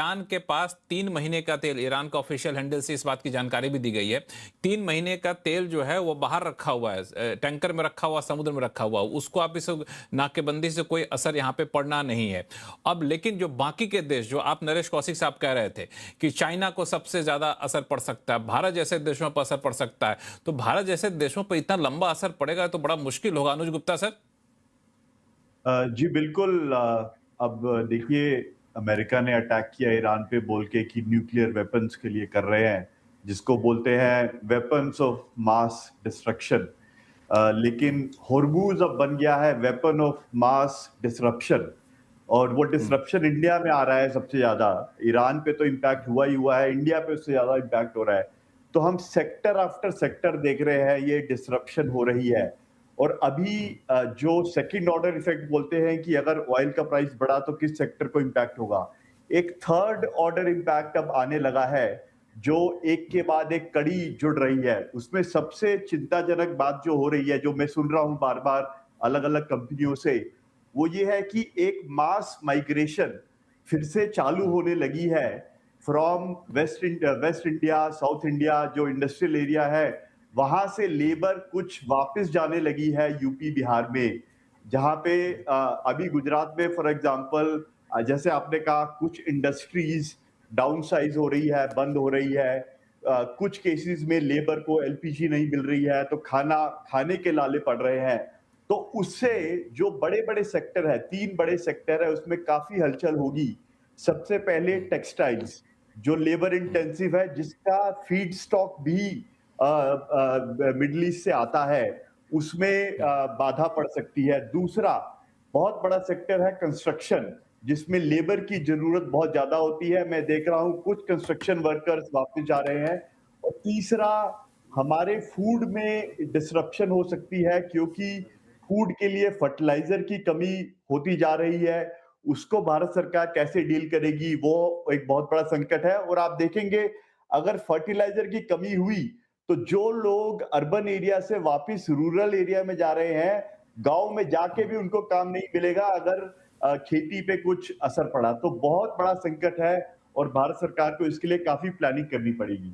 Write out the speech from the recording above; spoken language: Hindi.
ईरान के पास 3 महीने का तेल, ईरान का ऑफिशियल हैंडल से इस बात की जानकारी भी दी गई है। 3 महीने का तेल जो है वो बाहर रखा हुआ है, टैंकर में रखा हुआ, समुद्र में रखा हुआ, उसको आप इस नाकेबंदी से कोई असर यहाँ पे पड़ना नहीं है। अब लेकिन जो बाकी के देश, जो आप नरेश कौशिक साहब कह रहे थे कि चाइना को सबसे ज्यादा असर पड़ सकता है, भारत जैसे देशों पर असर पड़ सकता है, तो भारत जैसे देशों पर इतना लंबा असर पड़ेगा तो बड़ा मुश्किल होगा। अनुज गुप्ता सर। जी बिल्कुल। अब देखिए, अमेरिका ने अटैक किया ईरान पे बोल के कि न्यूक्लियर वेपन्स के लिए कर रहे हैं, जिसको बोलते हैं वेपन्स ऑफ मास डिस्ट्रक्शन। लेकिन होर्मुज अब बन गया है वेपन ऑफ मास डिसरप्शन, और वो डिसरप्शन इंडिया में आ रहा है सबसे ज्यादा। ईरान पे तो इम्पैक्ट हुआ ही हुआ है, इंडिया पे उससे ज्यादा इम्पैक्ट हो रहा है। तो हम सेक्टर आफ्टर सेक्टर देख रहे हैं ये डिसरप्शन हो रही है। और अभी जो सेकंड ऑर्डर इफेक्ट बोलते हैं कि अगर ऑयल का प्राइस बढ़ा तो किस सेक्टर को इम्पैक्ट होगा, एक थर्ड ऑर्डर इम्पैक्ट अब आने लगा है, जो एक के बाद एक कड़ी जुड़ रही है। उसमें सबसे चिंताजनक बात जो हो रही है, जो मैं सुन रहा हूं बार बार अलग अलग कंपनियों से, वो ये है कि एक मास माइग्रेशन फिर से चालू होने लगी है from waste India, south India, जो इंडस्ट्रियल एरिया है, वहां से लेबर कुछ वापस जाने लगी है यूपी बिहार में। जहां पे अभी गुजरात में फॉर एग्जांपल, जैसे आपने कहा, कुछ इंडस्ट्रीज डाउन साइज हो रही है, बंद हो रही है। कुछ केसेस में लेबर को एलपीजी नहीं मिल रही है, तो खाने के लाले पड़ रहे हैं। तो उससे जो बड़े बड़े सेक्टर है, 3 बड़े सेक्टर है, उसमें काफी हलचल होगी। सबसे पहले टेक्सटाइल्स, जो लेबर इंटेंसिव है, जिसका फीड स्टॉक भी मिडिल ईस्ट से आता है, उसमें बाधा पड़ सकती है। दूसरा बहुत बड़ा सेक्टर है कंस्ट्रक्शन, जिसमें लेबर की जरूरत बहुत ज्यादा होती है। मैं देख रहा हूं कुछ कंस्ट्रक्शन वर्कर्स वापस जा रहे हैं। और तीसरा, हमारे फूड में डिसरप्शन हो सकती है, क्योंकि फूड के लिए फर्टिलाइजर की कमी होती जा रही है। उसको भारत सरकार कैसे डील करेगी, वो एक बहुत बड़ा संकट है। और आप देखेंगे, अगर फर्टिलाइजर की कमी हुई तो जो लोग अर्बन एरिया से वापस रूरल एरिया में जा रहे हैं, गांव में जाके भी उनको काम नहीं मिलेगा अगर खेती पे कुछ असर पड़ा। तो बहुत बड़ा संकट है और भारत सरकार को इसके लिए काफी प्लानिंग करनी पड़ेगी।